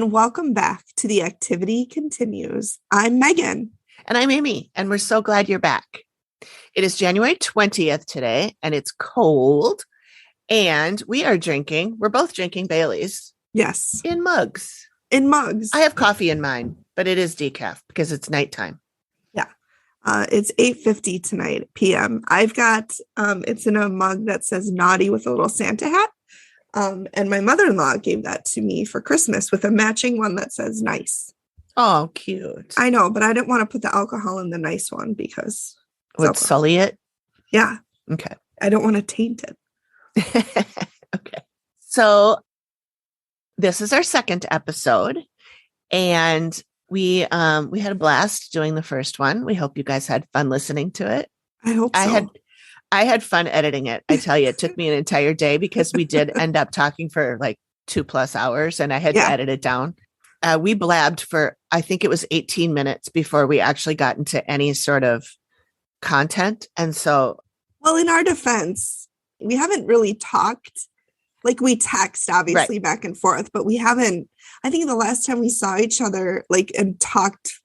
and welcome back to The Activity Continues. I'm Megan. And I'm Amy, and we're so glad you're back. It is January 20th today, and it's cold, and we're both drinking Baileys. Yes. In mugs. I have coffee in mine, but it is decaf because it's nighttime. Yeah. It's 8:50 tonight, p.m. I've got, it's in a mug that says naughty with a little Santa hat. And my mother-in-law gave that to me for Christmas with a matching one that says nice. Oh, cute. I know, but I didn't want to put the alcohol in the nice one because would sully it? Yeah. Okay. I don't want to taint it. Okay. So this is our second episode, and we had a blast doing the first one. We hope you guys had fun listening to it. I hope so. I had fun editing it. I tell you, it took me an entire day because we did end up talking for like 2+ hours, and I had to edit it down. We blabbed for, I think it was 18 minutes before we actually got into any sort of content. And so, well, in our defense, we haven't really talked. Like, we text obviously back and forth, but we haven't. I think the last time we saw each other like and talked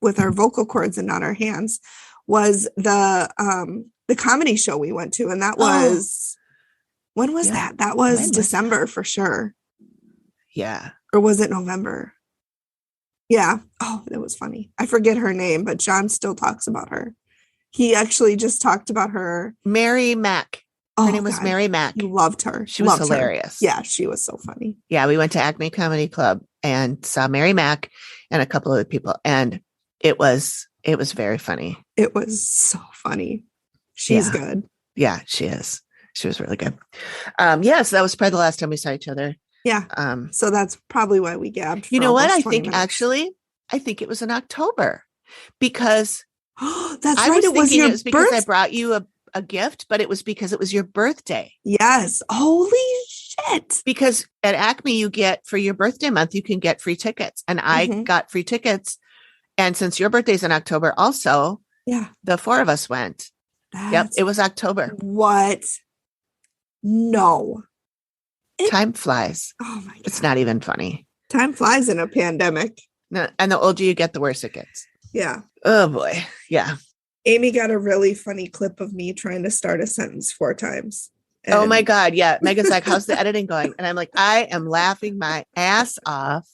with our vocal cords and not our hands was the comedy show we went to, and that was when was that? That was December for sure. Yeah. Or was it November? Yeah. Oh, that was funny. I forget her name, but John still talks about her. He actually just talked about her. Mary Mack. Her name was Mary Mack. He loved her. She was hilarious. Yeah, she was so funny. Yeah, we went to Acme Comedy Club and saw Mary Mack and a couple other people, and it was very funny. It was so funny. She's good. Yeah, she is. She was really good. So that was probably the last time we saw each other. Yeah. So that's probably why we gabbed. You know what? I think it was in October because that's right. It was your birthday. Because I brought you a gift, but it was because it was your birthday. Yes. Holy shit. Because at Acme, you get for your birthday month, you can get free tickets. And I got free tickets. And since your birthday's in October also, the four of us went. Yep. It was October. What? No. Time flies. Oh my God. It's not even funny. Time flies in a pandemic. No, and the older you get, the worse it gets. Yeah. Oh boy. Yeah. Amy got a really funny clip of me trying to start a sentence 4 times. Oh my God. Yeah. Megan's like, how's the editing going? And I'm like, I am laughing my ass off.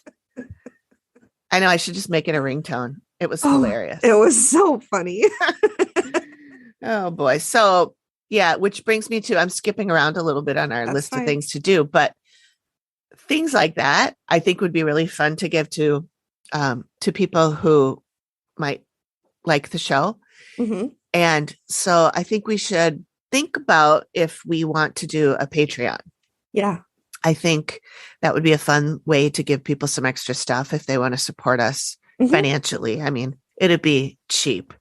I know I should just make it a ringtone. It was hilarious. It was so funny. Oh boy. So yeah, which brings me to, I'm skipping around a little bit on our list of things to do, but things like that, I think would be really fun to give to people who might like the show. Mm-hmm. And so I think we should think about if we want to do a Patreon. Yeah. I think that would be a fun way to give people some extra stuff if they want to support us financially. I mean, it'd be cheap.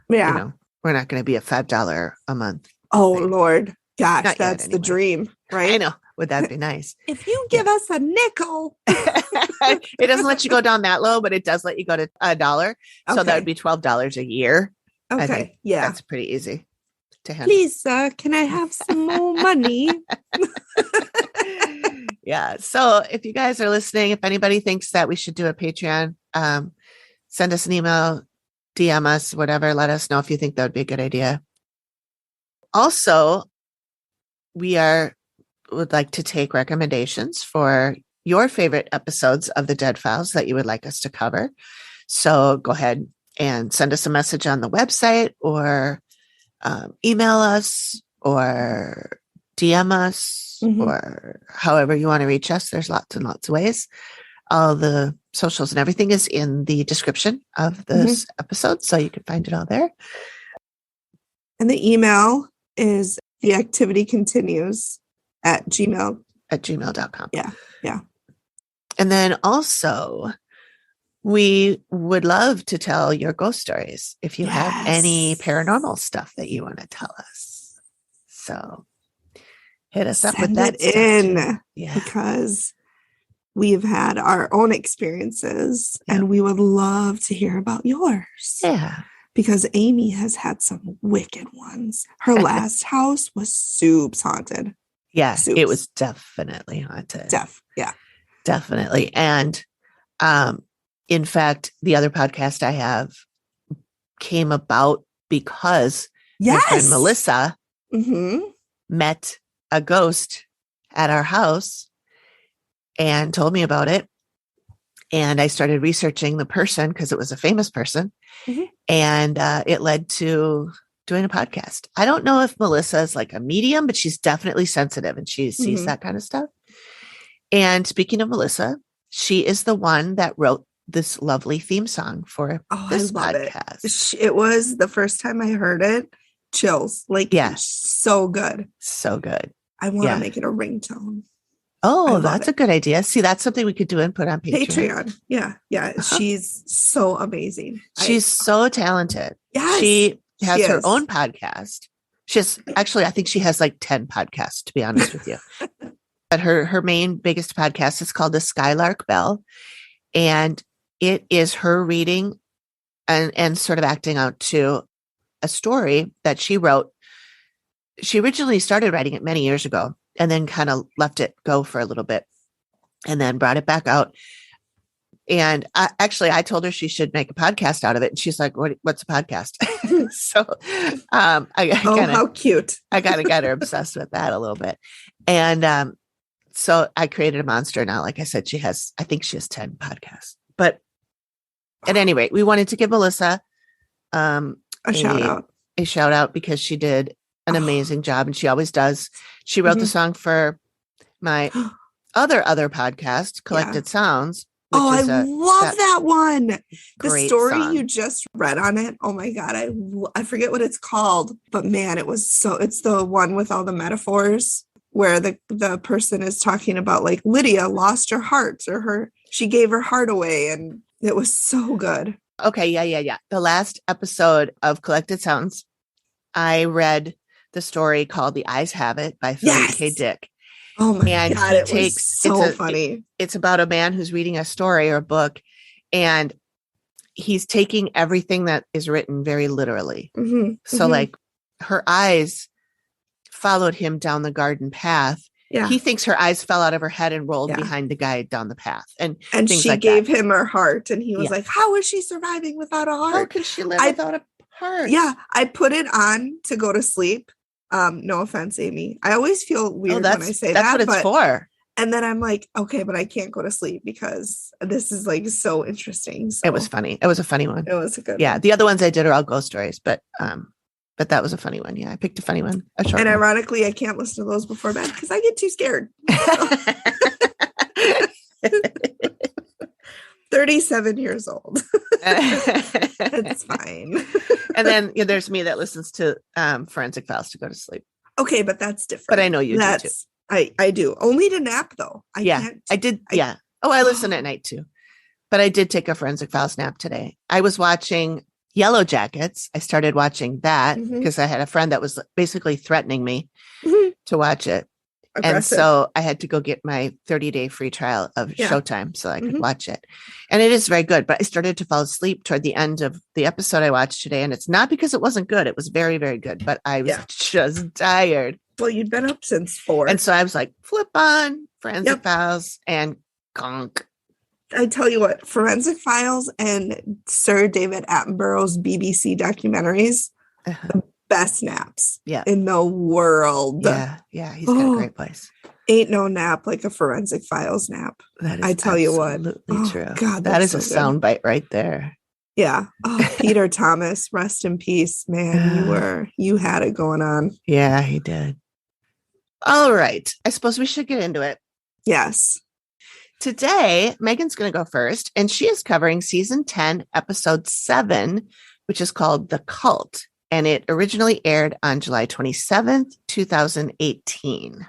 Yeah. You know, we're not going to be a $5 a month. Oh, thing. Lord. Gosh, not that's the dream, right? I know. Would that be nice? If you give us a nickel. It doesn't let you go down that low, but it does let you go to $1. So that would be $12 a year. Okay. Yeah. That's pretty easy to handle. Please, can I have some more money? Yeah. So if you guys are listening, if anybody thinks that we should do a Patreon, send us an email, DM us, whatever. Let us know if you think that would be a good idea. Also, we would like to take recommendations for your favorite episodes of the Dead Files that you would like us to cover. So go ahead and send us a message on the website or email us or DM us or however you want to reach us. There's lots and lots of ways. All the socials and everything is in the description of this episode, so you can find it all there. And the email is theactivitycontinues@gmail.com. Yeah. Yeah. And then also, we would love to tell your ghost stories if you have any paranormal stuff that you want to tell us. So hit us up with that in because we've had our own experiences and we would love to hear about yours. Yeah. Because Amy has had some wicked ones. Her last house was soups haunted. Yeah, it was definitely haunted. Yeah. Definitely. And In fact, the other podcast I have came about because my friend Melissa met a ghost at our house and told me about it. And I started researching the person because it was a famous person. And it led to doing a podcast. I don't know if Melissa is like a medium, but she's definitely sensitive and she sees that kind of stuff. And speaking of Melissa, she is the one that wrote this lovely theme song for this podcast. It was the first time I heard it. Chills. Like, so good. So good. I want to make it a ringtone. Oh, that's a good idea. See, that's something we could do and put on Patreon. Yeah. She's so amazing. She's so talented. Yes, she has her own podcast. I think she has like 10 podcasts, to be honest with you. But her main biggest podcast is called The Skylark Bell. And it is her reading and sort of acting out to a story that she wrote. She originally started writing it many years ago and then kind of let it go for a little bit and then brought it back out. And I told her she should make a podcast out of it. And she's like, what's a podcast? So how cute. I got to get her obsessed with that a little bit. And so I created a monster now. Like I said, I think she has 10 podcasts. But at any rate, we wanted to give Melissa a shout out because she did an amazing job and she always does. She wrote the song for my other podcast, Collected Sounds. I love that one. The story song. You just read on it. Oh my God. I forget what it's called, but man, it's the one with all the metaphors where the person is talking about like Lydia lost her heart or she gave her heart away. And it was so good. Okay. Yeah. The last episode of Collected Sounds, I read the story called The Eyes Have It by Philip K. Dick. Oh my God, it was so funny. It's about a man who's reading a story or a book, and he's taking everything that is written very literally. So like her eyes followed him down the garden path. Yeah. He thinks her eyes fell out of her head and rolled behind the guy down the path. And she like gave him her heart. And he was like, how is she surviving without a heart? How could she live without a heart? Yeah. I put it on to go to sleep. No offense, Amy. I always feel weird when I say that's that. That's what it's for. And then I'm like, okay, but I can't go to sleep because this is like so interesting. So. It was funny. It was a funny one. It was a good one. The other ones I did are all ghost stories, but that was a funny one. Yeah, I picked a funny one. And ironically, I can't listen to those before bed because I get too scared. 37 years old. It's fine. And then there's me that listens to Forensic Files to go to sleep. Okay, but that's different. But I know you do too. I do. Only to nap though. I did. I listen at night too. But I did take a Forensic Files nap today. I was watching Yellow Jackets. I started watching that because I had a friend that was basically threatening me to watch it. Aggressive. And so I had to go get my 30-day free trial of Showtime so I could watch it. And it is very good. But I started to fall asleep toward the end of the episode I watched today. And it's not because it wasn't good. It was very, very good. But I was just tired. Well, you'd been up since 4. And so I was like, flip on Forensic Files and conk. I tell you what, Forensic Files and Sir David Attenborough's BBC documentaries, the best naps in the world. Yeah, he's got a great place. Ain't no nap like a Forensic Files nap. That is I tell you what. Absolutely true. God, that is a soundbite right there. Yeah. Oh, Peter Thomas, rest in peace, man. You had it going on. Yeah, he did. All right. I suppose we should get into it. Yes. Today, Megan's going to go first, and she is covering season 10, episode 7, which is called The Cult. And it originally aired on July 27th, 2018.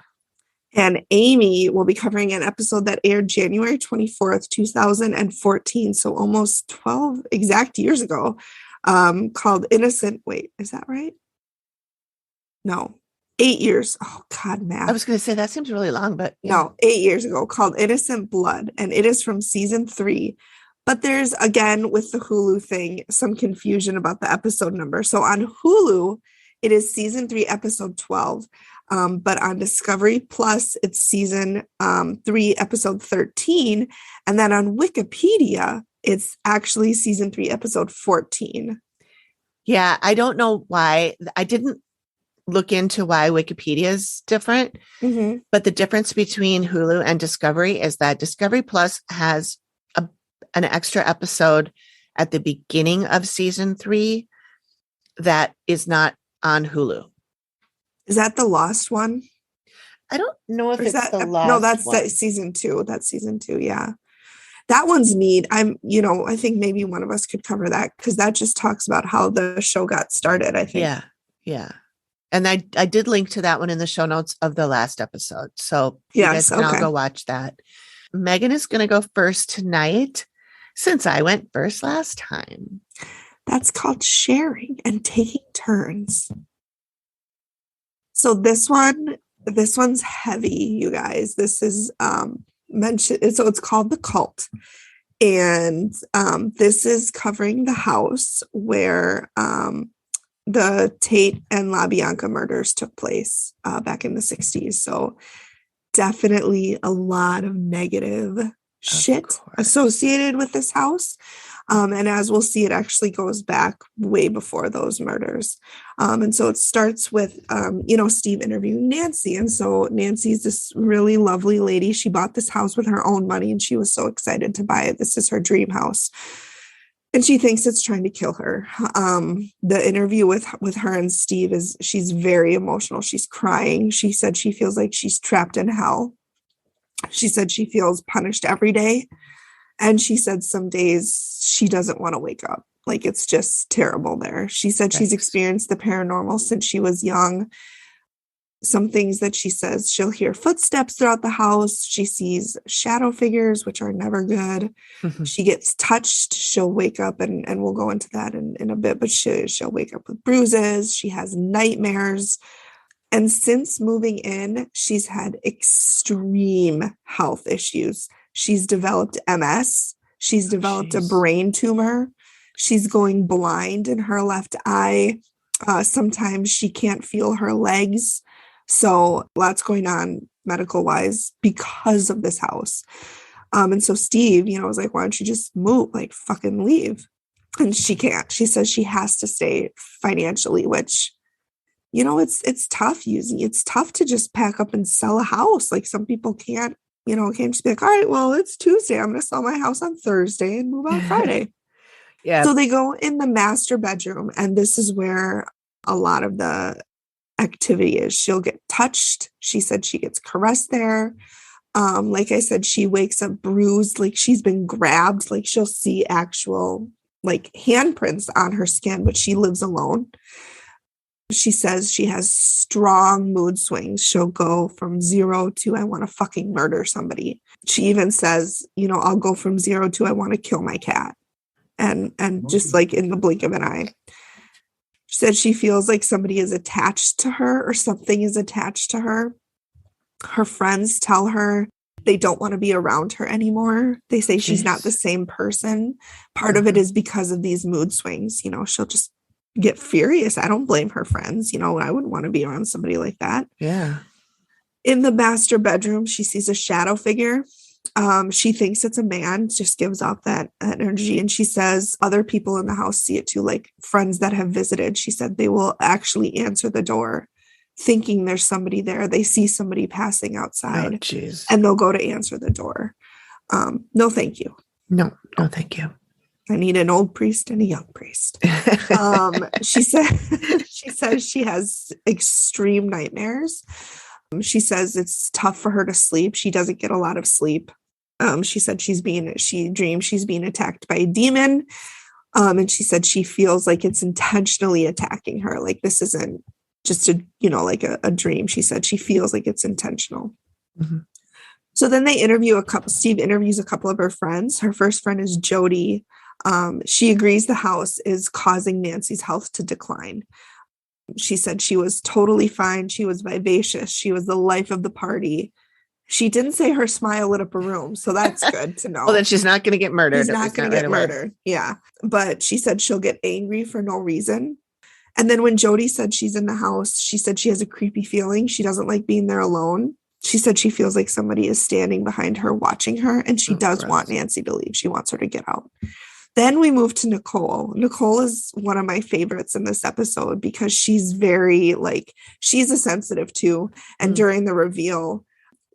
And Amy will be covering an episode that aired January 24th, 2014. So almost 12 exact years ago, called Innocent. Wait, is that right? No, 8 years. Oh God, math. I was going to say that seems really long, but no, 8 years ago, called Innocent Blood. And it is from season 3. But there's, again, with the Hulu thing, some confusion about the episode number. So on Hulu, it is season 3, episode 12. But on Discovery Plus, it's season 3, episode 13. And then on Wikipedia, it's actually season 3, episode 14. Yeah, I don't know why. I didn't look into why Wikipedia is different, but the difference between Hulu and Discovery is that Discovery Plus has an extra episode at the beginning of season 3 that is not on Hulu. Is that the Lost one? I don't know if Or it's that, the Lost no, that's one. season 2. That's season 2. Yeah. That one's neat. I think maybe one of us could cover that because that just talks about how the show got started, I think. Yeah. And I did link to that one in the show notes of the last episode. So you guys can all go watch that. Megan is going to go first tonight since I went first last time. That's called sharing and taking turns. So this one's heavy, you guys. This is mentioned. So it's called The Cult. And this is covering the house where the Tate and Bianca murders took place back in the 60s. So definitely a lot of negative shit associated with this house. And as we'll see, it actually goes back way before those murders. And so it starts with, Steve interviewing Nancy. And so Nancy's this really lovely lady. She bought this house with her own money and she was so excited to buy it. This is her dream house. And she thinks it's trying to kill her. The interview with her and Steve she's very emotional. She's crying. She said she feels like she's trapped in hell. She said she feels punished every day. And she said some days she doesn't want to wake up. Like, it's just terrible there. She said she's experienced the paranormal since she was young. Some things that she says, she'll hear footsteps throughout the house. She sees shadow figures, which are never good. She gets touched. She'll wake up, and we'll go into that in a bit, but she'll wake up with bruises. She has nightmares. And since moving in, she's had extreme health issues. She's developed MS. She's developed a brain tumor. She's going blind in her left eye. Sometimes she can't feel her legs. So lots going on medical wise because of this house. And so Steve, was like, why don't you just move, like fucking leave? And she can't. She says she has to stay financially, which, it's tough it's tough to just pack up and sell a house. Like, some people can't just be like, all right, well, it's Tuesday. I'm going to sell my house on Thursday and move out Friday. Yeah. So they go in the master bedroom, and this is where a lot of the activity is. She'll get touched. She said she gets caressed there. Like I said, she wakes up bruised, like she's been grabbed. Like, she'll see actual like handprints on her skin, but she lives alone. She says she has strong mood swings. She'll go from 0 to I want to fucking murder somebody. She even says, I'll go from 0 to I want to kill my cat. And just like in the blink of an eye. She said she feels like somebody is attached to her or something is attached to her. Her friends tell her they don't want to be around her anymore. They say she's not the same person. Part of it is because of these mood swings. She'll just get furious. I don't blame her friends. I wouldn't want to be around somebody like that. Yeah. In the master bedroom, she sees a shadow figure. She thinks it's a man, just gives off that energy. And she says other people in the house see it too, like friends that have visited. She said they will actually answer the door thinking there's somebody there. They see somebody passing outside and they'll go to answer the door. No, thank you. No, thank you. I need an old priest and a young priest. She says she has extreme nightmares. She says it's tough for her to sleep. She doesn't get a lot of sleep. She said she dreams she's being attacked by a demon. And she said she feels like it's intentionally attacking her. Like, this isn't just a dream. She said she feels like it's intentional. Mm-hmm. So then Steve interviews a couple of her friends. Her first friend is Jody. She agrees the house is causing Nancy's health to decline. She said she was totally fine. She was vivacious. She was the life of the party. She didn't say her smile lit up a room, so that's good to know. Well, then she's not going to get murdered. She's not going to get murdered. Yeah. But she said she'll get angry for no reason. And then when Jody said she's in the house, she said she has a creepy feeling. She doesn't like being there alone. She said she feels like somebody is standing behind her watching her, and she does want Nancy to leave. She wants her to get out. Then we move to Nicole. Nicole is one of my favorites in this episode because she's very she's a sensitive too. And during the reveal,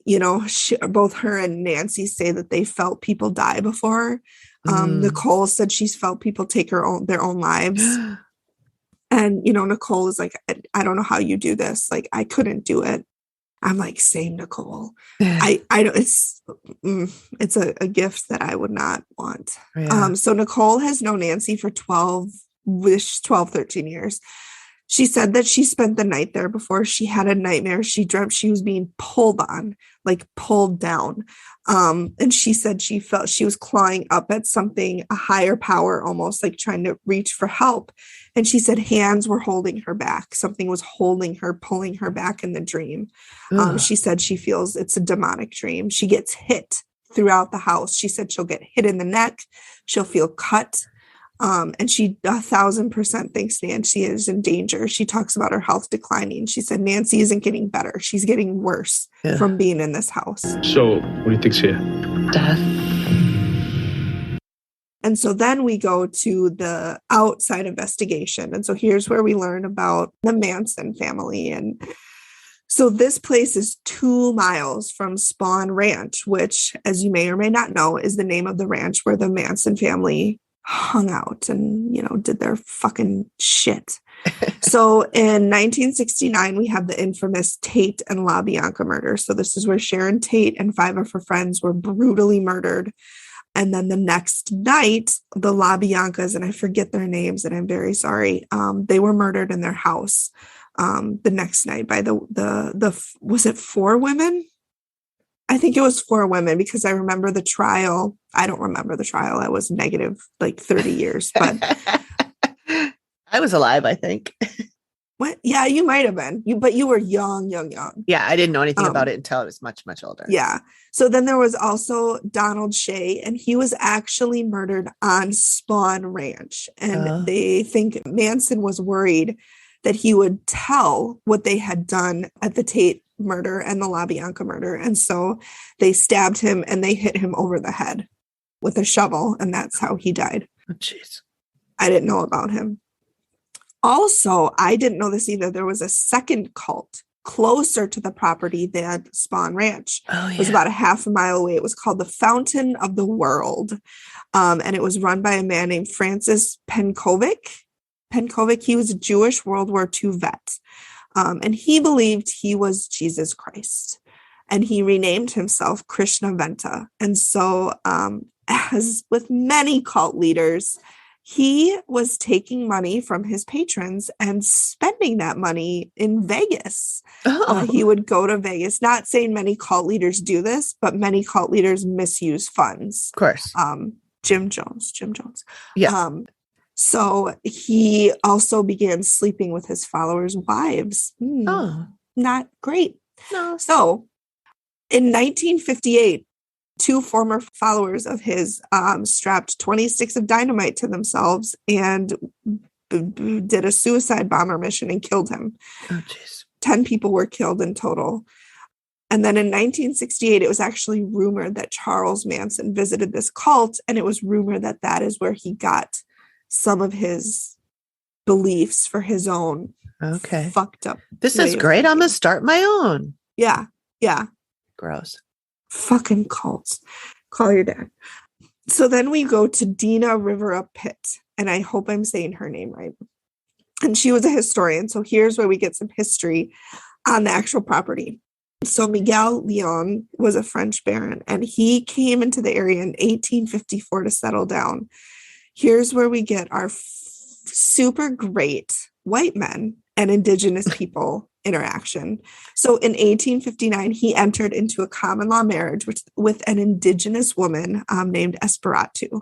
you know, both her and Nancy say that they felt people die before. Nicole said she's felt people take their own lives. And, you know, Nicole is like, I don't know how you do this. Like, I couldn't do it. I'm like, same, Nicole. I don't, it's a gift that I would not want. Yeah. So Nicole has known Nancy for 13 years. She said that she spent the night there before she had a nightmare. She dreamt she was being pulled on, like pulled down. And she said she felt she was clawing up at something, a higher power, almost like trying to reach for help. And she said hands were holding her back. Something was holding her, pulling her back in the dream. She said she feels it's a demonic dream. She gets hit throughout the house. She said she'll get hit in the neck. She'll feel cut. And she 1,000% thinks Nancy is in danger. She talks about her health declining. She said Nancy isn't getting better. She's getting worse from being in this house. So, what do you think's here? Death. And so then we go to the outside investigation. And so here's where we learn about the Manson family. And so this place is 2 miles from Spawn Ranch, which, as you may or may not know, is the name of the ranch where the Manson family hung out and, you know, did their fucking shit. So in 1969, we have the infamous Tate and La Bianca murder. So this is where Sharon Tate and 5 of her friends were brutally murdered. And then the next night, the La Biancas, and I forget their names, and I'm very sorry, they were murdered in their house the next night by the was it 4 women? I think it was 4 women because I remember the trial. I don't remember the trial. I was negative like 30 years, but I was alive, I think. What? Yeah, you might have been. But you were young. Yeah, I didn't know anything about it until I was much, much older. Yeah. So then there was also Donald Shea, and he was actually murdered on Spawn Ranch. And they think Manson was worried that he would tell what they had done at the Tate murder and the La Bianca murder. And so they stabbed him and they hit him over the head with a shovel. And that's how he died. Oh, jeez. I didn't know about him. Also, I didn't know this either. There was a second cult closer to the property than Spawn Ranch. Oh, yeah. It was about a half a mile away. It was called the Fountain of the World. And it was run by a man named Francis Penkovic. He was a Jewish World War II vet. And he believed he was Jesus Christ. And he renamed himself Krishna Venta. And so, as with many cult leaders, he was taking money from his patrons and spending that money in Vegas. He would go to Vegas. Not saying many cult leaders do this, but many cult leaders misuse funds. Of course. Jim Jones. Yeah. So he also began sleeping with his followers' wives. Not great. No. So in 1958, 2 former followers of his strapped 20 sticks of dynamite to themselves and did a suicide bomber mission and killed him. Oh, jeez. 10 people were killed in total. And then in 1968, it was actually rumored that Charles Manson visited this cult, and it was rumored that that is where he got some of his beliefs for his own fucked up. This is great. I'm going to start my own. Yeah. Gross. Fucking cults. Call your dad. So then we go to Dina Rivera Pitt, and I hope I'm saying her name right. And she was a historian. So here's where we get some history on the actual property. So Miguel Leon was a French baron, and he came into the area in 1854 to settle down. Here's where we get our super great white men and indigenous people interaction. So in 1859, he entered into a common law marriage with an indigenous woman named Esperatu.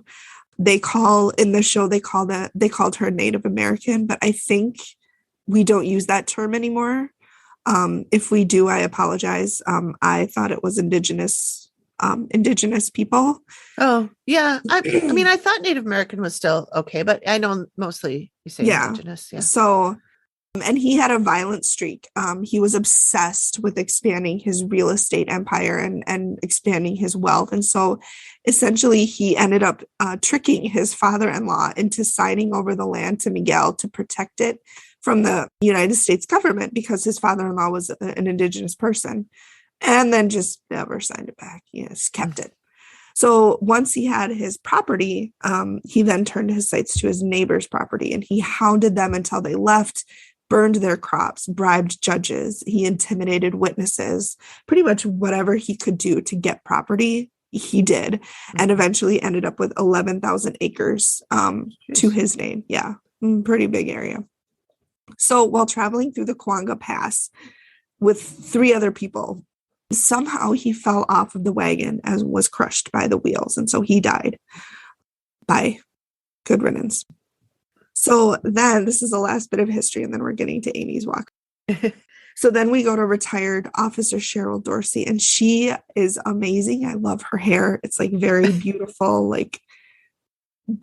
They called her Native American, but I think we don't use that term anymore. If we do, I apologize. I thought it was indigenous people. Oh, yeah. I mean, I thought Native American was still okay, but I know mostly you say indigenous. Yeah. So And he had a violent streak. He was obsessed with expanding his real estate empire and expanding his wealth. And so essentially he ended up tricking his father-in-law into signing over the land to Miguel to protect it from the United States government because his father-in-law was an indigenous person, and then just never signed it back. He just kept it. So once he had his property, he then turned his sights to his neighbor's property, and he hounded them until they left, burned their crops, bribed judges. He intimidated witnesses, pretty much whatever he could do to get property, he did, and eventually ended up with 11,000 acres to his name. Yeah, pretty big area. So while traveling through the Coanga Pass with 3 other people, somehow he fell off of the wagon and was crushed by the wheels. And so he died by good riddance. So then this is the last bit of history, and then we're getting to Amy's walk. So then we go to retired officer Cheryl Dorsey, and she is amazing. I love her hair. It's like very beautiful, like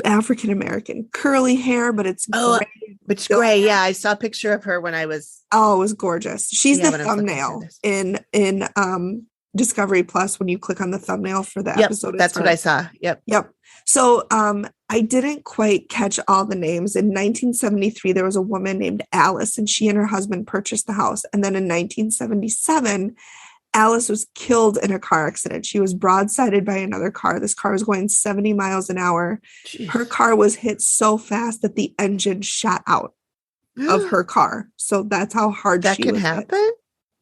African-American curly hair, but it's gray. It's gray. Yeah. I saw a picture of her when I was. Oh, it was gorgeous. She's the thumbnail in Discovery Plus when you click on the thumbnail for the episode. That's what I saw. Yep. So I didn't quite catch all the names. In 1973, there was a woman named Alice, and she and her husband purchased the house. And then in 1977, Alice was killed in a car accident. She was broadsided by another car. This car was going 70 miles an hour. Jeez. Her car was hit so fast that the engine shot out of her car. So that's how hard that she can was happen. Hit.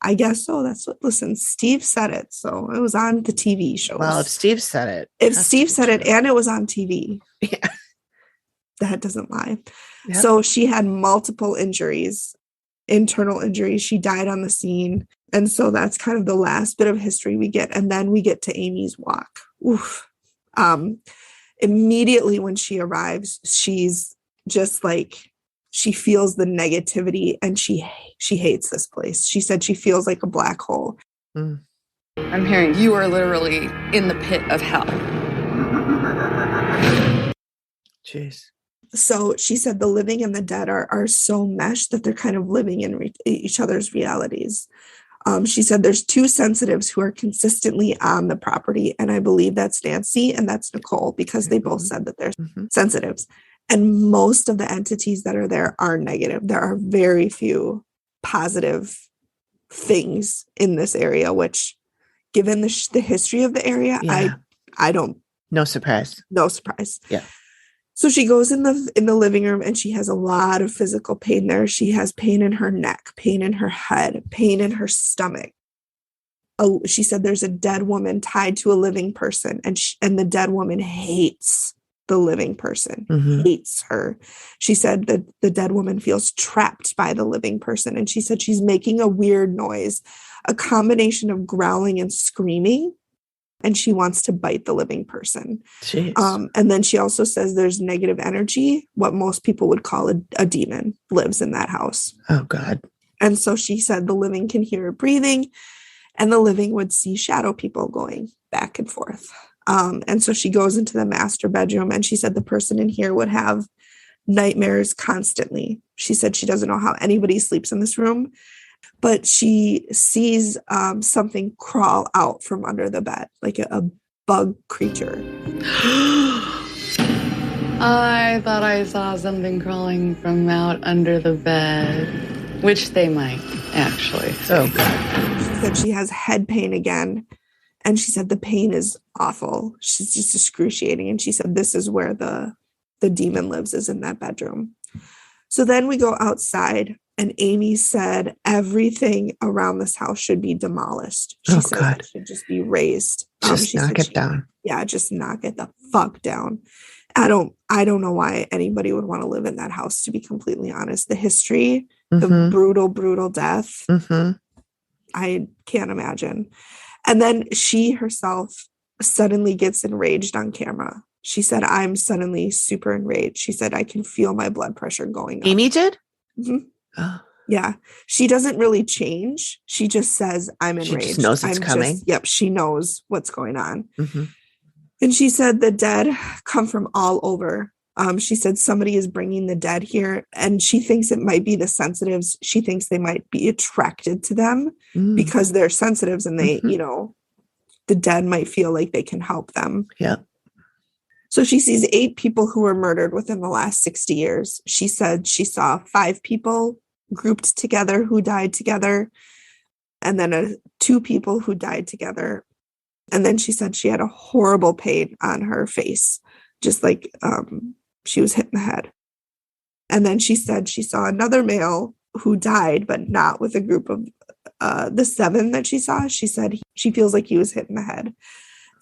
I guess so. Listen, Steve said it. So it was on the TV shows. Well, if Steve said it. And it was on TV. Yeah. That doesn't lie. Yep. So she had multiple injuries, internal injuries. She died on the scene. And so that's kind of the last bit of history we get. And then we get to Amy's walk. Oof. Immediately when she arrives, she's just like, she feels the negativity, and she hates this place. She said she feels like a black hole. I'm hearing you are literally in the pit of hell. Jeez. So she said the living and the dead are so meshed that they're kind of living in each other's realities. She said there's 2 sensitives who are consistently on the property, and I believe that's Nancy and that's Nicole, because they both said that they're sensitives. And most of the entities that are there are negative. There are very few positive things in this area, which, given the history of the area, I don't. No surprise. Yeah. So she goes in the living room, and she has a lot of physical pain there. She has pain in her neck, pain in her head, pain in her stomach. She said there's a dead woman tied to a living person, and the dead woman hates the living person, hates her. She said that the dead woman feels trapped by the living person, and she said she's making a weird noise, a combination of growling and screaming, and she wants to bite the living person. And then she also says there's negative energy, what most people would call a demon, lives in that house. Oh, God. And so she said the living can hear her breathing, and the living would see shadow people going back and forth. And so she goes into the master bedroom, and she said the person in here would have nightmares constantly. She said she doesn't know how anybody sleeps in this room, but she sees something crawl out from under the bed, like a bug creature. I thought I saw something crawling from out under the bed, which they might actually. Oh, God. She said she has head pain again. And she said the pain is awful. She's just excruciating. And she said this is where the demon lives, is in that bedroom. So then we go outside, and Amy said everything around this house should be demolished. She said God. It should just be razed. Just knock it down. Yeah, just knock it the fuck down. I don't know why anybody would want to live in that house, to be completely honest. The history, the brutal death, I can't imagine. And then she herself suddenly gets enraged on camera. She said, I'm suddenly super enraged. She said, I can feel my blood pressure going up. Amy did? Oh. Yeah. She doesn't really change. She just says, I'm enraged. She just knows it's coming. She knows what's going on. And she said the dead come from all over She said somebody is bringing the dead here, and she thinks it might be the sensitives. She thinks they might be attracted to them because they're sensitives, and they, the dead might feel like they can help them. Yeah. So she sees 8 people who were murdered within the last 60 years. She said she saw 5 people grouped together who died together, and then 2 people who died together. And then she said she had a horrible pain on her face, just like she was hit in the head. And then she said she saw another male who died, but not with a group of the 7 that she saw. She said she feels like he was hit in the head.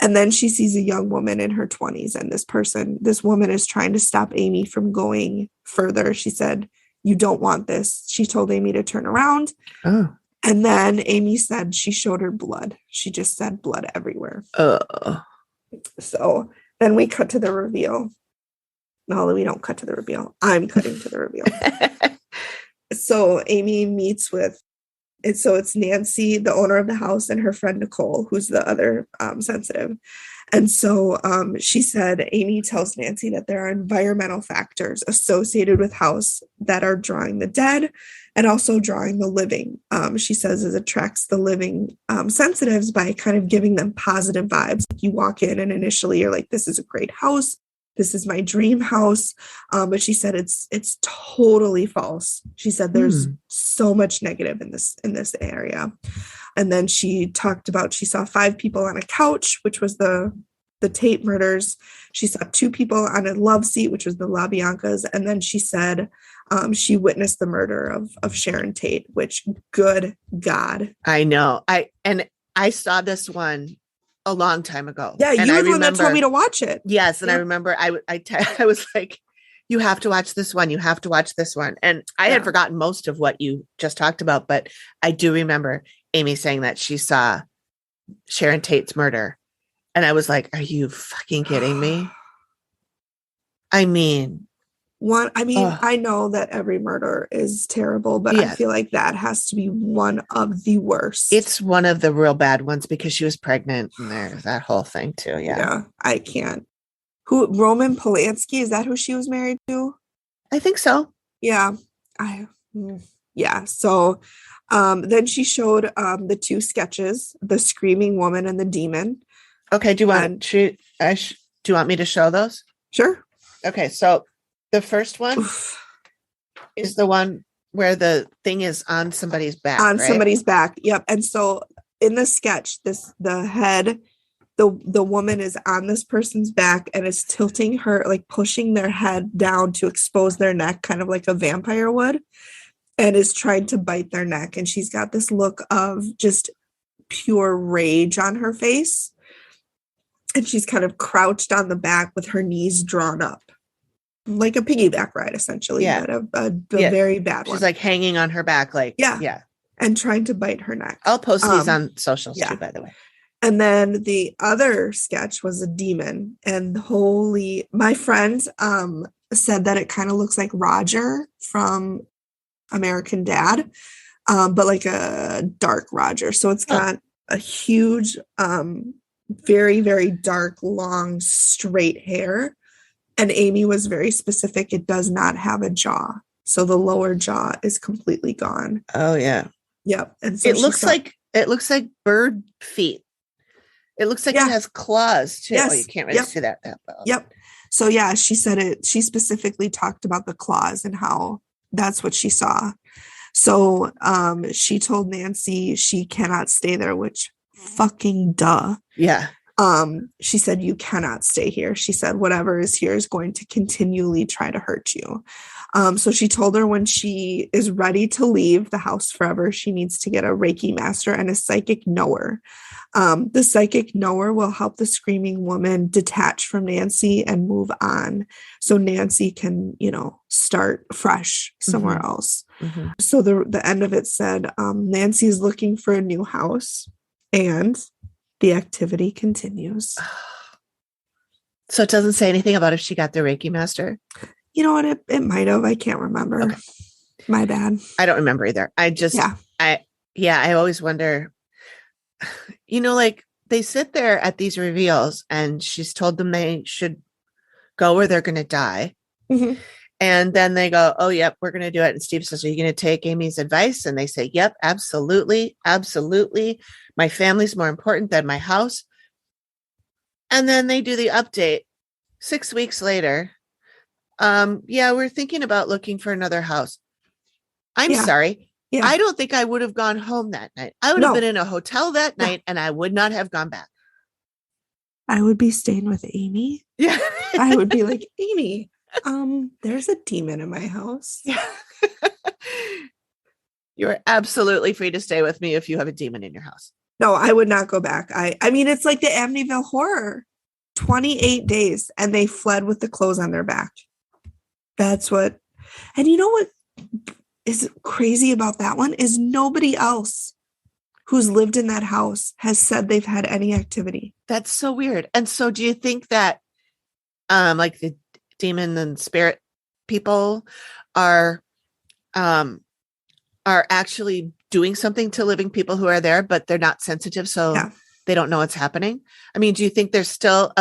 And then she sees a young woman in her 20s, and this woman is trying to stop Amy from going further. She said, "You don't want this." She told Amy to turn around. Oh. And then Amy said she showed her blood. She just said blood everywhere. So then we cut to the reveal. No, we don't cut to the reveal. I'm cutting to the reveal. So Amy meets with, it's Nancy, the owner of the house, and her friend Nicole, who's the other sensitive. And so she said, Amy tells Nancy that there are environmental factors associated with house that are drawing the dead and also drawing the living. She says it attracts the living sensitives by kind of giving them positive vibes. You walk in and initially you're like, this is a great house. This is my dream house. But she said it's totally false. She said there's so much negative in this area. And then she talked about, she saw 5 people on a couch, which was the Tate murders. She saw 2 people on a love seat, which was the La Biancas. And then she said she witnessed the murder of Sharon Tate, which, good God. I know. I saw this one a long time ago. Yeah, you were the one that told me to watch it. Yes. And I remember I was like, you have to watch this one. You have to watch this one. And I had forgotten most of what you just talked about, but I do remember Amy saying that she saw Sharon Tate's murder. And I was like, are you fucking kidding me? I mean, I know that every murder is terrible, but I feel like that has to be one of the worst. It's one of the real bad ones because she was pregnant and there's that whole thing too. Yeah, I can't. Roman Polanski, is that who she was married to? I think so. Yeah. So then she showed the 2 sketches, the screaming woman and the demon. Okay. Do you want me to show those? Sure. Okay. So the first one is the one where the thing is on somebody's back. Somebody's back. Yep. And so in the sketch, the woman is on this person's back and is tilting her, like pushing their head down to expose their neck, kind of like a vampire would, and is trying to bite their neck. And she's got this look of just pure rage on her face. And she's kind of crouched on the back with her knees drawn up, like a piggyback ride, essentially. Yeah. But a very bad one. She's like hanging on her back, like, yeah. And trying to bite her neck. I'll post these on socials too, by the way. And then the other sketch was a demon. And my friend said that it kind of looks like Roger from American Dad, but like a dark Roger. So it's got a huge, very, very dark, long, straight hair. And Amy was very specific. It does not have a jaw. So the lower jaw is completely gone. Oh, yeah. Yep. And so it looks like bird feet. It looks like it has claws too. Yes. Oh, you can't really see that well. Yep. So yeah, she said it. She specifically talked about the claws and how that's what she saw. So she told Nancy she cannot stay there, which fucking duh. Yeah. She said, you cannot stay here. She said, whatever is here is going to continually try to hurt you. So she told her when she is ready to leave the house forever, she needs to get a Reiki master and a psychic knower. The psychic knower will help the screaming woman detach from Nancy and move on. So Nancy can, start fresh somewhere else. Mm-hmm. So the end of it said, Nancy is looking for a new house and the activity continues. So it doesn't say anything about if she got the Reiki master? You know what? It might have. I can't remember. Okay. My bad. I don't remember either. I always wonder, like they sit there at these reveals and she's told them they should go or they're going to die. Mhm. And then they go, oh, yep, we're going to do it. And Steve says, are you going to take Amy's advice? And they say, yep, absolutely. Absolutely. My family's more important than my house. And then they do the update 6 weeks later. Yeah, we're thinking about looking for another house. I'm Yeah. sorry. Yeah. I don't think I would have gone home that night. I would have No. been in a hotel that night and I would not have gone back. I would be staying with Amy. Yeah. I would be like, Amy, there's a demon in my house. Yeah. You're absolutely free to stay with me if you have a demon in your house. No, I would not go back. I mean, it's like the Amityville Horror. 28 days and they fled with the clothes on their back. That's what. And you know what is crazy about that one is nobody else who's lived in that house has said they've had any activity. That's so weird. And so do you think that like the demon and spirit people are actually doing something to living people who are there, but they're not sensitive, so they don't know what's happening? I mean, do you think there's still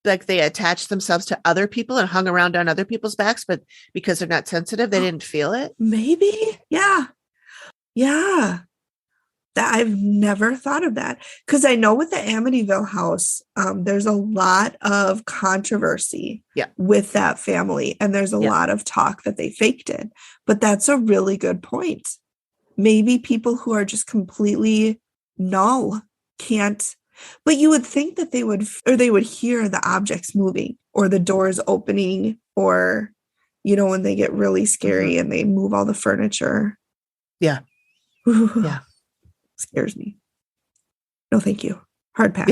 like they attached themselves to other people and hung around on other people's backs, but because they're not sensitive, they didn't feel it? Maybe. Yeah. Yeah. That I've never thought of that. Because I know with the Amityville house, there's a lot of controversy with that family. And there's a lot of talk that they faked it. But that's a really good point. Maybe people who are just completely null can't. But you would think that they would hear the objects moving or the doors opening or, you know, when they get really scary and they move all the furniture. Yeah. Yeah. Scares me. No, thank you. Hard pass.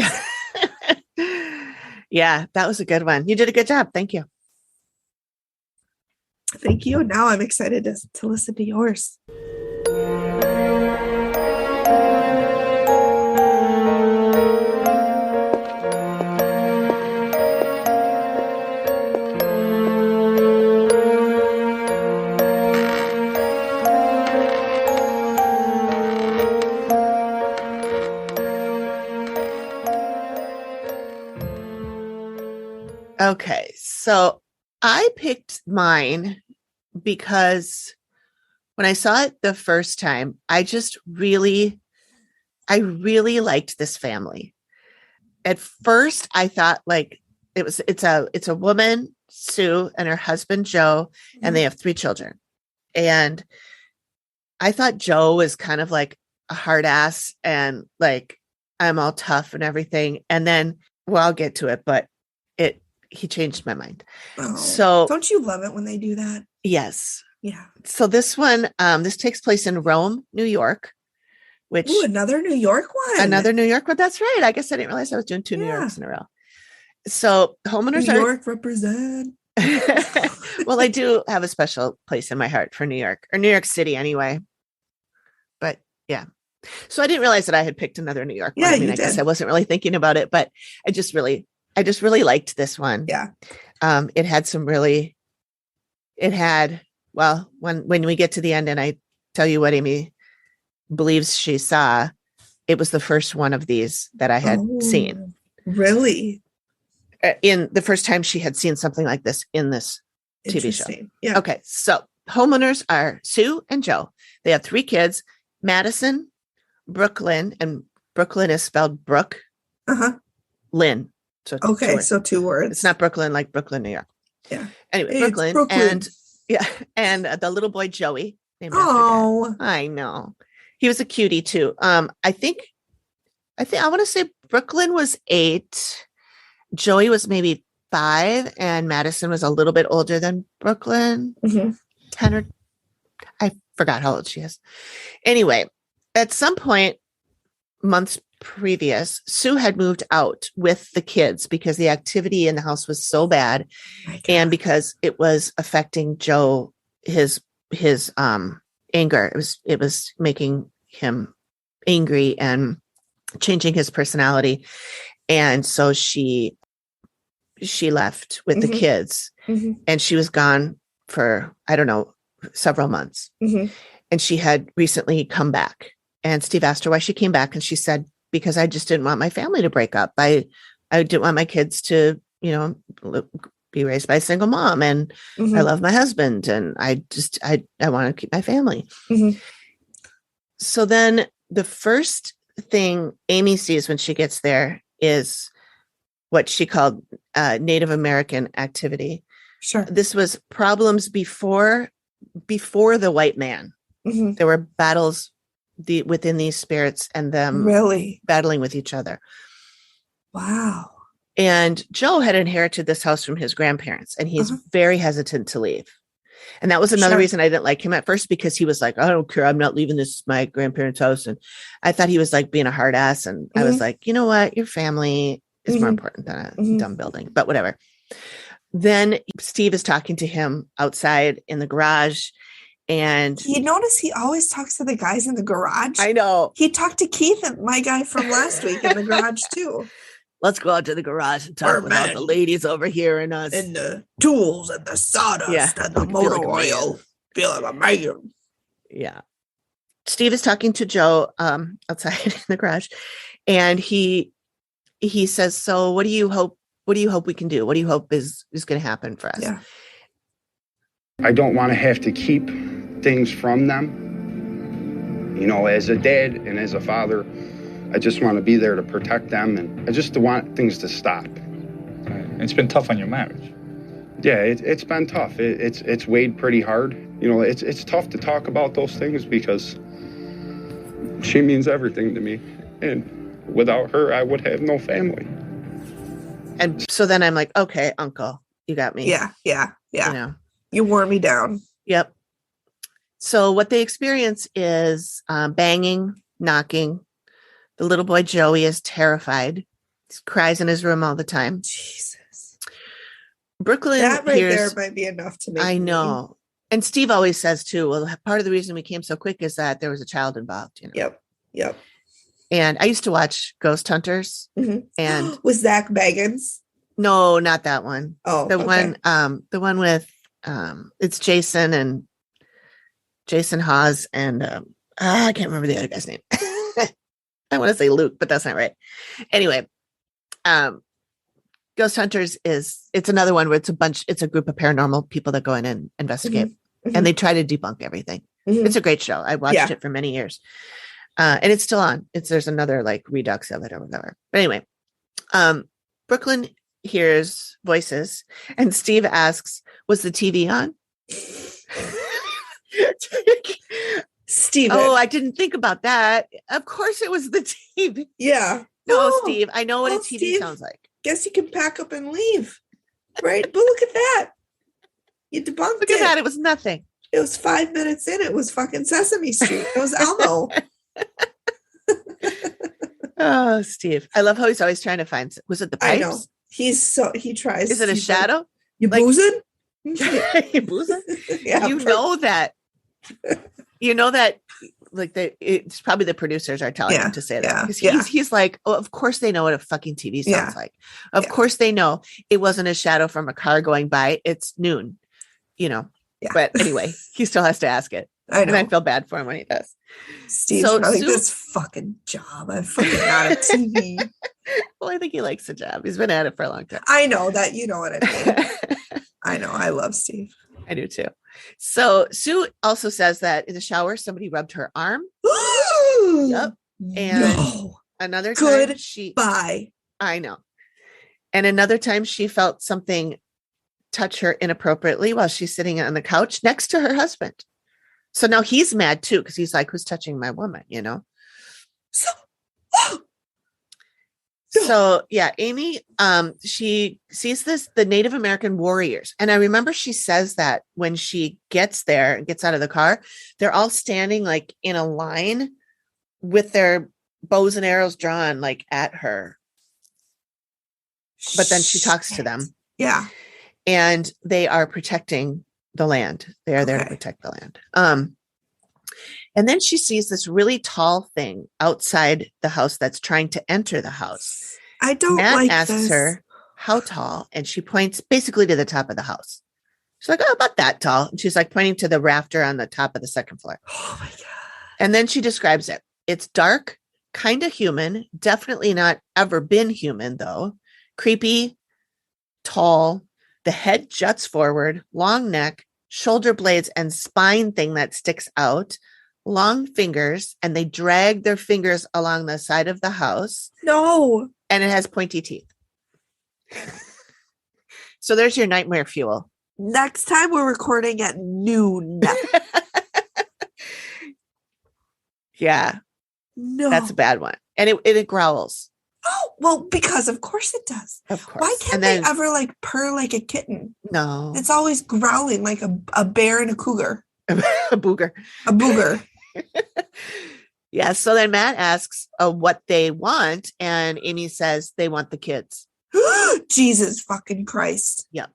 Yeah, that was a good one. You did a good job. Thank you. Thank you. Now I'm excited to listen to yours. Okay, so I picked mine because when I saw it the first time, I really liked this family. At first, I thought like it's a woman, Sue, and her husband Joe, and they have 3 children. And I thought Joe was kind of like a hard ass and like I'm all tough and everything. And then, well, I'll get to it, but he changed my mind. Oh, so don't you love it when they do that? Yes. Yeah. So this one, this takes place in Rome, New York, which another New York one. Another New York one. That's right. I guess I didn't realize I was doing 2 New Yorks in a row. So homeowners New York represent. Well, I do have a special place in my heart for New York, or New York City anyway. But yeah. So I didn't realize that I had picked another New York one. Yeah, I mean, I guess I wasn't really thinking about it, but I just really liked this one. Yeah. It had, well, when we get to the end and I tell you what Amy believes she saw, it was the first one of these that I had seen. Really? In the first time she had seen something like this in this TV show. Yeah. Okay. So homeowners are Sue and Joe. They have 3 kids, Madison, Brooklyn, and Brooklyn is spelled Brook, Lynn. So okay. So 2 words. It's not Brooklyn like Brooklyn, New York. Yeah. Anyway, Brooklyn. And the little boy Joey. Named after Dad. I know. He was a cutie too. I want to say Brooklyn was 8. Joey was maybe 5, and Madison was a little bit older than Brooklyn. 10 or I forgot how old she is. Anyway, at some point, months previous, Sue had moved out with the kids because the activity in the house was so bad, and because it was affecting Joe, his anger. It was making him angry and changing his personality, and so she left with the kids, and she was gone for I don't know several months, and she had recently come back. And Steve asked her why she came back, and she said, because I just didn't want my family to break up. I didn't want my kids to, be raised by a single mom, and I love my husband, and I want to keep my family. So then the first thing Amy sees when she gets there is what she called Native American activity. Sure. This was problems before the white man. There were battles within these spirits and them really battling with each other. Wow. And Joe had inherited this house from his grandparents, and he's very hesitant to leave. And that was another reason I didn't like him at first, because he was like, I don't care. I'm not leaving this my grandparents' house. And I thought he was like being a hard ass. And I was like, you know what? Your family is more important than a dumb building, but whatever. Then Steve is talking to him outside in the garage. And you notice he always talks to the guys in the garage. I know. He talked to Keith, and my guy from last week, in the garage too. Let's go out to the garage and talk about the ladies over here and us. And the tools and the sawdust and the motor oil. Feel like a man. Yeah. Steve is talking to Joe outside in the garage. And he says, so what do you hope we can do? What do you hope is going to happen for us? Yeah. I don't want to have to keep things from them. You know, as a dad and as a father, I just want to be there to protect them, and I just want things to stop. It's been tough on your marriage. Yeah, it's been tough. It's weighed pretty hard. You know, it's tough to talk about those things because she means everything to me, and without her, I would have no family. And so then I'm like, okay, Uncle, you got me. Yeah. You know, you wore me down. Yep. So what they experience is banging, knocking. The little boy Joey is terrified. He cries in his room all the time. Jesus. Brooklyn, that right there might be enough to make I know. And Steve always says too, well, part of the reason we came so quick is that there was a child involved. You know? Yep. And I used to watch Ghost Hunters. And with Zach Bagans. No, not that one. Oh, the one with it's Jason Hawes and I can't remember the other guy's name. I want to say Luke, but that's not right. Anyway, Ghost Hunters it's another one where it's a group of paranormal people that go in and investigate and they try to debunk everything. It's a great show. I watched it for many years. And it's still on. There's another like redux of it or whatever. But anyway, Brooklyn hears voices and Steve asks, was the TV on? Steve. Oh, I didn't think about that. Of course it was the TV. Yeah. No, Steve, I know what a TV Steve, sounds like. Guess you can pack up and leave. Right? But look at that. You debunked Look at that. It was nothing. It was 5 minutes in. It was fucking Sesame Street. It was Elmo. Oh, Steve. I love how he's always trying to find. Was it the pipes? I know. He tries. Is it a shadow? Like, you boozing? You boozing? Yeah. You know that like it's probably the producers are telling him to say that. Because he's like, oh, of course they know what a fucking TV sounds like. Of course they know it wasn't a shadow from a car going by. It's noon, you know. Yeah. But anyway, he still has to ask it. I know. And I feel bad for him when he does. Steve's probably this fucking job. I'm fucking out of TV. Well, I think he likes the job. He's been at it for a long time. I know that. You know what I mean. I know. I love Steve. I do too. So Sue also says that in the shower, somebody rubbed her arm. Yep. And another time I know. And another time she felt something touch her inappropriately while she's sitting on the couch next to her husband. So now he's mad too, because he's like, who's touching my woman, you know? So yeah, Amy, she sees the Native American warriors. And I remember she says that when she gets there and gets out of the car, they're all standing like in a line with their bows and arrows drawn like at her. But then she talks to them. Yeah. And they are protecting the land. They are there to protect the land. And then she sees this really tall thing outside the house that's trying to enter the house. I don't Matt like asks this. her how tall, and she points basically to the top of the house. She's like, oh, about that tall. And she's like pointing to the rafter on the top of the second floor. Oh my God. And then she describes it. It's dark, kind of human, definitely not ever been human though. Creepy, tall, The head juts forward, long neck, shoulder blades, and spine thing that sticks out, long fingers, and they drag their fingers along the side of the house. No. And it has pointy teeth. So there's your nightmare fuel. Next time we're recording at noon. Yeah. No. That's a bad one. And it growls. Oh, well, because of course it does. Of course. Why can't they ever like purr like a kitten? No. It's always growling like a bear and a cougar. A booger. A booger. Yeah. So then Matt asks what they want. And Amy says they want the kids. Jesus fucking Christ. Yep.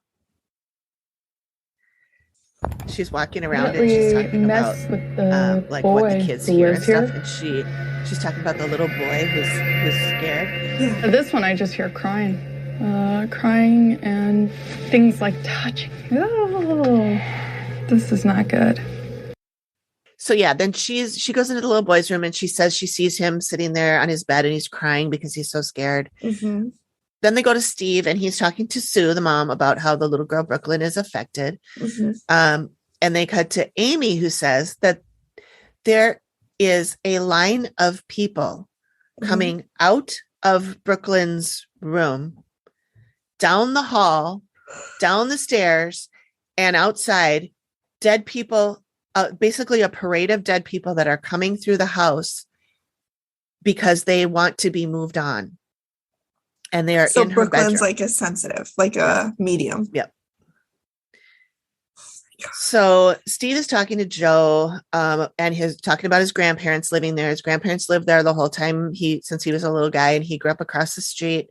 She's walking around and she's talking about with the like boy what the kids who hear and lives stuff. here. And she's talking about the little boy who's scared. Yeah. This one, I just hear crying. Crying and things like touching. Oh, this is not good. So yeah, then she goes into the little boy's room and she says she sees him sitting there on his bed and he's crying because he's so scared. Mm-hmm. Then they go to Steve and he's talking to Sue, the mom, about how the little girl Brooklyn is affected. Mm-hmm. And they cut to Amy, who says that there is a line of people coming out of Brooklyn's room, down the hall, down the stairs, and outside, dead people, basically a parade of dead people that are coming through the house because they want to be moved on. And they are in her Brooklyn's bedroom. like a sensitive, like a medium. Yep. So Steve is talking to Joe, and he's talking about his grandparents living there. His grandparents lived there the whole time since he was a little guy, and he grew up across the street.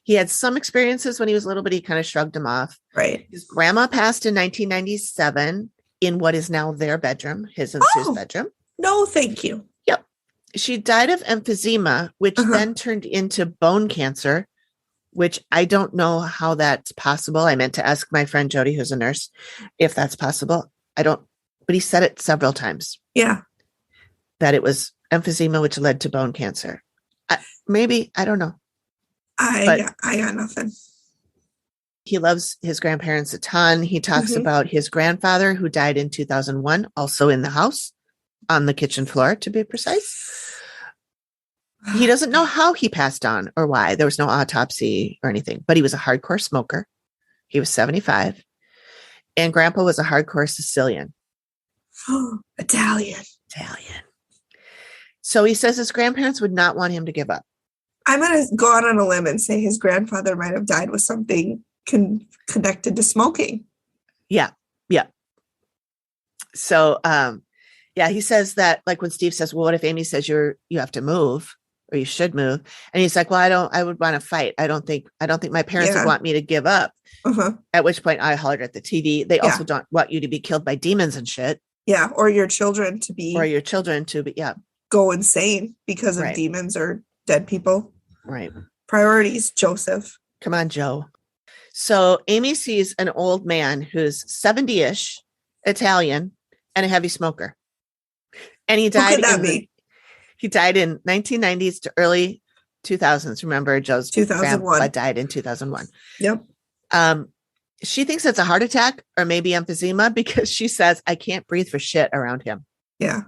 He had some experiences when he was little, but he kind of shrugged them off. Right. His grandma passed in 1997 in what is now their bedroom, his and Sue's bedroom. No, thank you. Yep. She died of emphysema, which then turned into bone cancer, which I don't know how that's possible. I meant to ask my friend Jody, who's a nurse, if that's possible. But he said it several times. Yeah. That it was emphysema, which led to bone cancer. Maybe, I don't know. I got nothing. He loves his grandparents a ton. He talks about his grandfather who died in 2001, also in the house, on the kitchen floor, to be precise. He doesn't know how he passed on or why. There was no autopsy or anything, but he was a hardcore smoker. He was 75. And Grandpa was a hardcore Sicilian. Italian. So he says his grandparents would not want him to give up. I'm going to go out on a limb and say his grandfather might have died with something connected to smoking. Yeah. So, he says that, like when Steve says, well, what if Amy says you have to move or you should move? And he's like, well, I would want to fight. I don't think my parents would want me to give up. At which point I hollered at the TV. They also don't want you to be killed by demons and shit. Yeah. Or your children to be. Go insane because of demons or dead people. Right. Priorities, Joseph. Come on, Joe. So Amy sees an old man who's 70-ish, Italian, and a heavy smoker. And he died. He died in 1990s to early 2000s. Remember, Joe's 2001. grandpa died in 2001. Yep. She thinks it's a heart attack or maybe emphysema because she says, I can't breathe for shit around him. Yeah.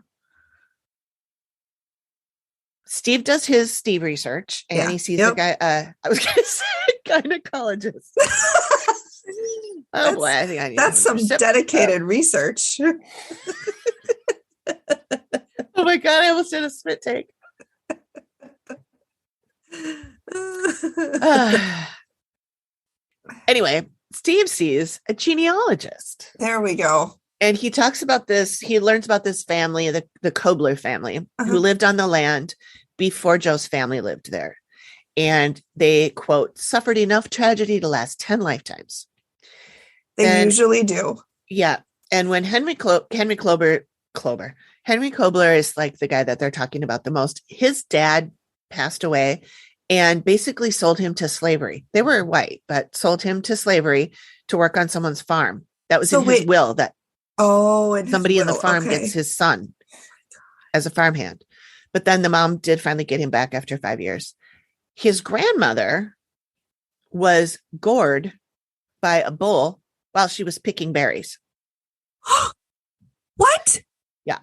Steve does his Steve research and he sees a guy. I was going to say gynecologist. Oh boy, I think I need that's some dedicated research. Oh my God, I almost did a spit take. Anyway, Steve sees a genealogist. There we go. And he talks about this. He learns about this family, the Kobler family, who lived on the land before Joe's family lived there. And they, quote, suffered enough tragedy to last 10 lifetimes. They usually do. Yeah. And when Henry Kobler is like the guy that they're talking about the most, his dad passed away and basically sold him to slavery. They were white, but sold him to slavery to work on someone's farm. That was in his will that somebody in the farm gets his son as a farmhand. But then the mom did finally get him back after 5 years. His grandmother was gored by a bull while she was picking berries. What? Yeah.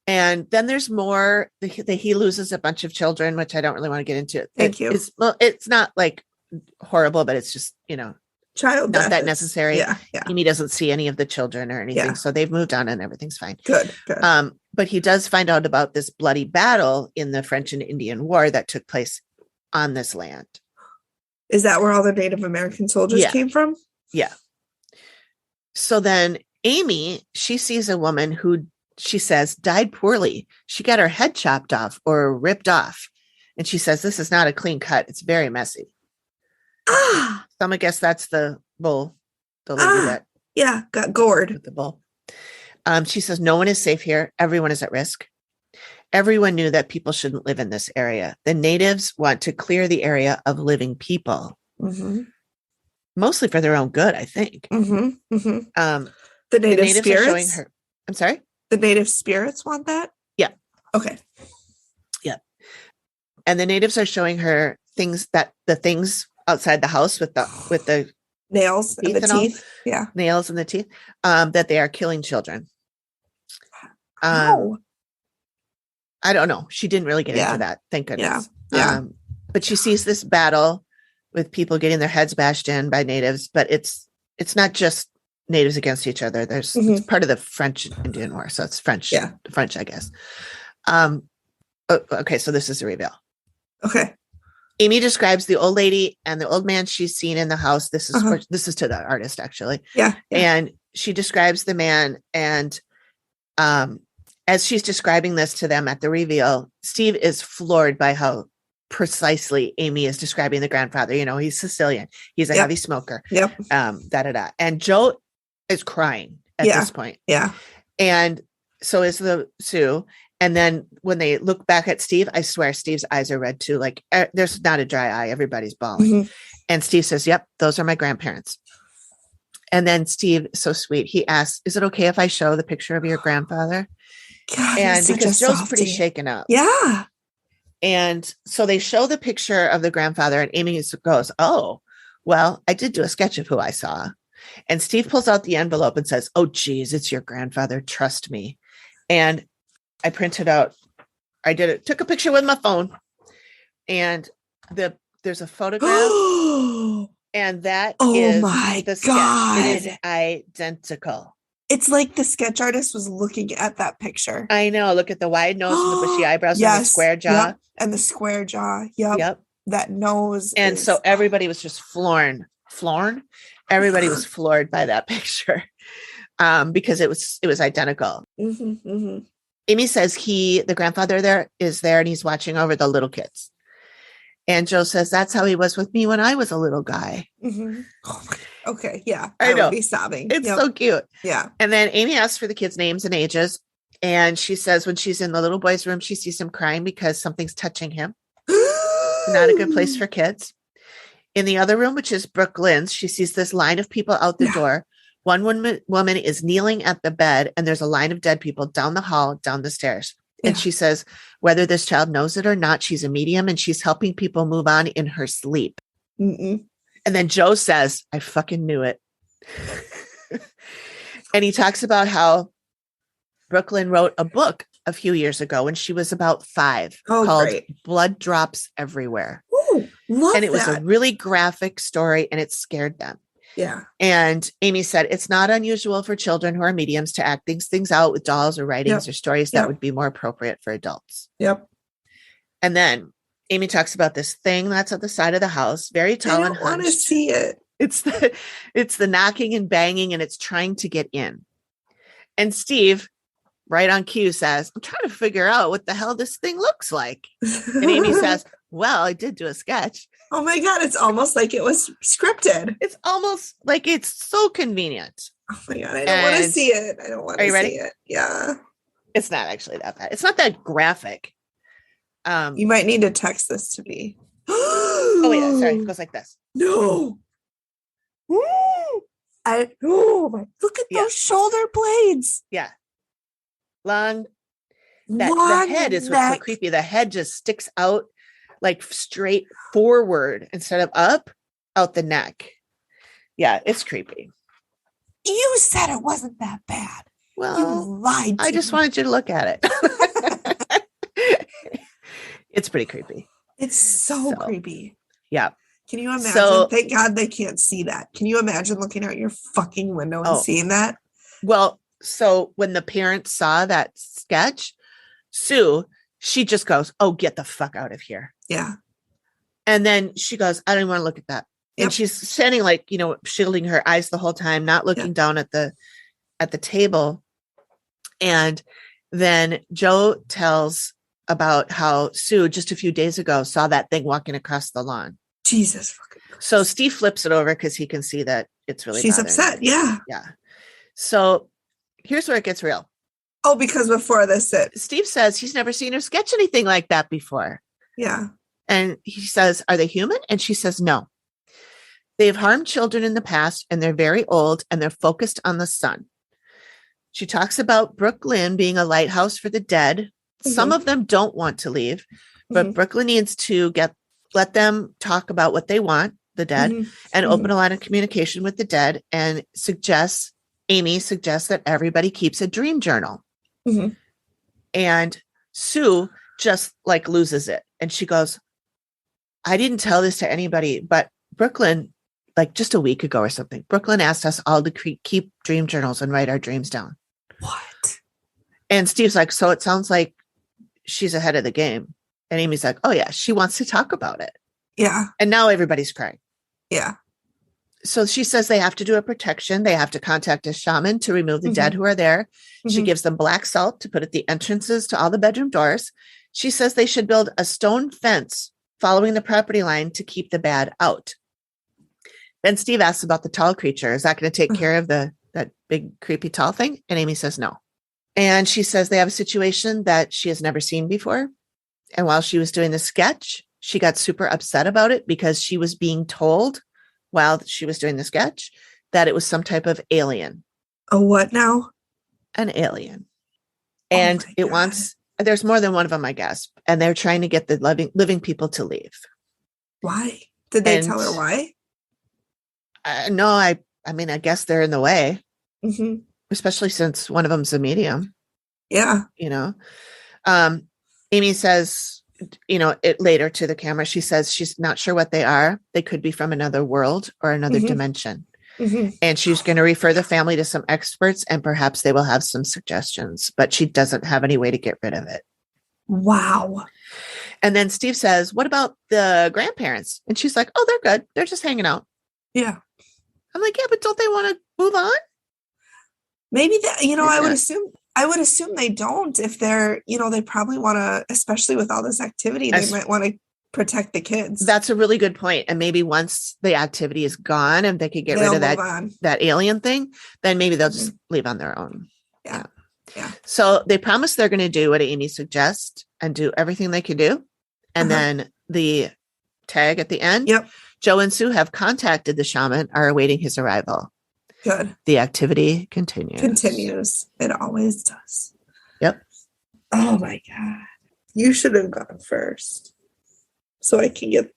And then there's more. He loses a bunch of children, which I don't really want to get into. Thank you. It's not like horrible, but it's just, Child not death that is- necessary. Yeah. Amy doesn't see any of the children or anything. Yeah. So they've moved on and everything's fine. Good. But he does find out about this bloody battle in the French and Indian War that took place on this land. Is that where all the Native American soldiers came from? Yeah. So then Amy, she sees a woman who she says died poorly. She got her head chopped off or ripped off. And she says, this is not a clean cut. It's very messy. Ah, So I'm going to guess that's the bull. The lady that yeah, got gored. with the bull. She says, no one is safe here. Everyone is at risk. Everyone knew that people shouldn't live in this area. The natives want to clear the area of living people, mostly for their own good, I think. The native The natives are showing spirits. her. I'm sorry? The native spirits want that. Yeah. Okay. And the natives are showing her the things outside the house with the Nails and the Teeth and all? teeth. Yeah. nails in the teeth, that they are killing children. How? I don't know. She didn't really get Yeah. into that. Thank goodness. Yeah. But she sees this battle with people getting their heads bashed in by natives, but it's not just natives against each other. It's part of the French Indian War. So it's French, French, I guess. Okay. So this is a reveal. Okay. Amy describes the old lady and the old man she's seen in the house. This is this is to the artist, actually. Yeah. And she describes the man. And as she's describing this to them at the reveal, Steve is floored by how precisely Amy is describing the grandfather. He's Sicilian. He's a heavy smoker. Yep. And Joe is crying at this point. Yeah. And so is the Sue. And then when they look back at Steve, I swear Steve's eyes are red too. Like there's not a dry eye. Everybody's bawling. And Steve says, yep, those are my grandparents. And then Steve, so sweet, he asks, is it okay if I show the picture of your grandfather? God, And because Joe's softie. pretty shaken up. Yeah. And so they show the picture of the grandfather and Amy goes, oh, well, I did do a sketch of who I saw. And Steve pulls out the envelope and says, oh, geez, it's your grandfather. Trust me. And I printed out, took a picture with my phone, and there's a photograph, and that is my the sketch. God. It is identical. It's like the sketch artist was looking at that picture. I know. Look at the wide nose and the bushy eyebrows and the square jaw. Yep. And the square jaw. Yep. That nose. And so everybody was just floored. Everybody was floored by that picture because it was identical. Amy says the grandfather is there and he's watching over the little kids. And Joe says, that's how he was with me when I was a little guy. Okay. Yeah. I know. Would be sobbing. It's so cute. Yeah. And then Amy asks for the kids' names and ages. And she says when she's in the little boy's room, she sees him crying because something's touching him. Not a good place for kids. In the other room, which is Brooklyn's, she sees this line of people out the door. One woman is kneeling at the bed, and there's a line of dead people down the hall, down the stairs. And she says, whether this child knows it or not, she's a medium and she's helping people move on in her sleep. And then Joe says, I fucking knew it. And he talks about how Brooklyn wrote a book a few years ago when she was about 5 called Blood Drops Everywhere. Ooh, and it was a really graphic story and it scared them. Yeah. And Amy said, it's not unusual for children who are mediums to act things out with dolls or writings or stories that would be more appropriate for adults. Yep. And then Amy talks about this thing that's at the side of the house, very tall and hunched. I want to see it. It's the knocking and banging and it's trying to get in. And Steve, right on cue, says, I'm trying to figure out what the hell this thing looks like. And Amy says, well, I did do a sketch. Oh my God, it's almost like it was scripted. It's almost like it's so convenient. Oh my God, I don't want to see it. I don't want to see it. Yeah. It's not actually that bad. It's not that graphic. You might need to text this to me. Oh, yeah, sorry. It goes like this. No. Look at those shoulder blades. Yeah. The head is what's so creepy. The head just sticks out like straight forward instead of up, out the neck. Yeah, it's creepy. You said it wasn't that bad. Well, you lied to I just me. wanted you to look at it. It's pretty creepy. It's so creepy. Yeah. Can you imagine? So, Thank God they can't see that. Can you imagine looking out your fucking window and seeing that? Well, so when the parents saw that sketch, Sue, she just goes, "Oh, get the fuck out of here." Yeah. And then she goes, "I don't even want to look at that." Yep. And she's standing like, shielding her eyes the whole time, not looking down at the table. And then Joe tells about how Sue just a few days ago saw that thing walking across the lawn. Jesus fucking Christ. So Steve flips it over because he can see that it's really she's upset. Yeah. Yeah. So here's where it gets real. Oh, because before this, Steve says he's never seen her sketch anything like that before. Yeah. And he says, "Are they human?" And she says, "No. They've harmed children in the past, and they're very old, and they're focused on the sun." She talks about Brooklyn being a lighthouse for the dead. Mm-hmm. Some of them don't want to leave, but Brooklyn needs to let them talk about what they want, the dead, and open a line of communication with the dead, and Amy suggests that everybody keeps a dream journal. Mm-hmm. And Sue just like loses it. And she goes, "I didn't tell this to anybody, but Brooklyn, like just a week ago or something, Brooklyn asked us all to keep dream journals and write our dreams down." What? And Steve's like, "So it sounds like she's ahead of the game." And Amy's like, "Oh yeah, she wants to talk about it." Yeah. And now everybody's crying. Yeah. So she says they have to do a protection. They have to contact a shaman to remove the dead who are there. She gives them black salt to put at the entrances to all the bedroom doors. She says they should build a stone fence following the property line to keep the bad out. Then Steve asks about the tall creature. Is that going to take care of that big creepy tall thing? And Amy says no. And she says they have a situation that she has never seen before. And while she was doing the sketch, she got super upset about it because she was being told while she was doing the sketch that it was some type of alien. A what now? An alien. And there's more than one of them, I guess. And they're trying to get the living people to leave. Why? Did they tell her why? No, I mean, I guess they're in the way, especially since one of them's a medium. Yeah. Amy says, it later to the camera, she says she's not sure what they are. They could be from another world or another dimension. And she's going to refer the family to some experts and perhaps they will have some suggestions, but she doesn't have any way to get rid of it. Wow. And then Steve says, "What about the grandparents?" And she's like, "Oh, they're good. They're just hanging out." Yeah. I'm like, yeah, but don't they want to move on? Maybe that, I would assume they don't. If they're, they probably want to, especially with all this activity, they might want to protect the kids. That's a really good point. And maybe once the activity is gone and they could get rid of that alien thing, then maybe they'll just leave on their own. Yeah. So they promise they're going to do what Amy suggests and do everything they can do. And then the tag at the end. Yep. Joe and Sue have contacted the shaman, are awaiting his arrival. Good. The activity continues. It always does. Yep. Oh my God. You should have gone first so I can get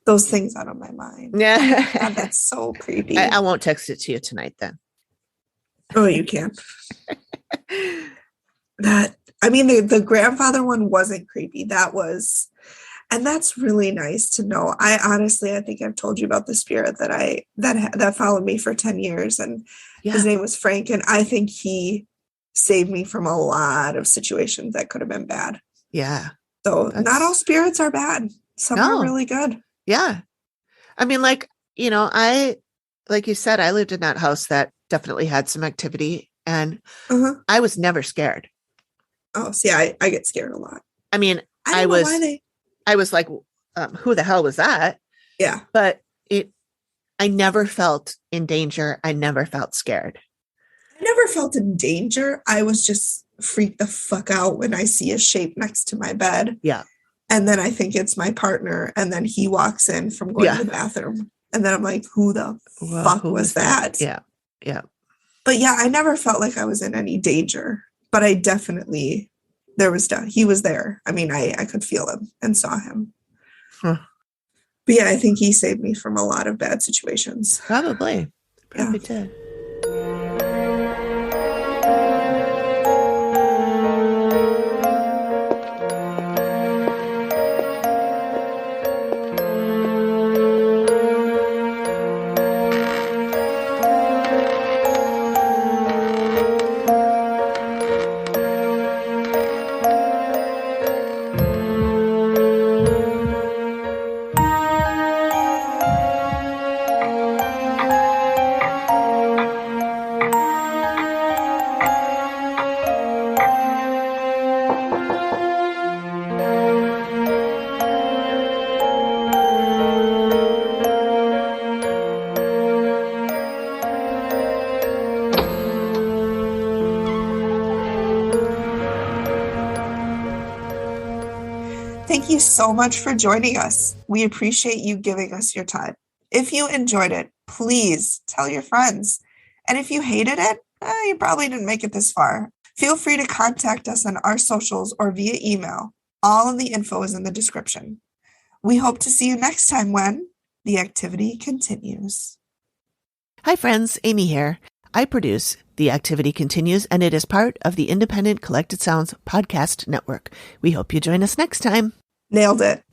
those things out of my mind. Yeah. God, that's so creepy. I won't text it to you tonight then. Oh, you can. The grandfather one wasn't creepy. And that's really nice to know. I think I've told you about the spirit that followed me for 10 years. And his name was Frank. And I think he saved me from a lot of situations that could have been bad. Yeah. So not all spirits are bad. Some are really good. Yeah. I mean, like you said, I lived in that house that definitely had some activity and I was never scared. Oh, see, I get scared a lot. I mean, I was like, who the hell was that? Yeah. But I never felt in danger. I never felt scared. I never felt in danger. I was just freaked the fuck out when I see a shape next to my bed. Yeah. And then I think it's my partner. And then he walks in from going to the bathroom. And then I'm like, who the fuck was that? Yeah. Yeah. But yeah, I never felt like I was in any danger. But I definitely, he was there. I mean, I could feel him and saw him. Huh. But yeah, I think he saved me from a lot of bad situations. Probably. Yeah, we did. Thank you so much for joining us. We appreciate you giving us your time. If you enjoyed it, please tell your friends. And if you hated it, you probably didn't make it this far. Feel free to contact us on our socials or via email. All of the info is in the description. We hope to see you next time when the activity continues. Hi friends, Amy here. I produce The Activity Continues, and it is part of the Independent Collected Sounds podcast network. We hope you join us next time. Nailed it.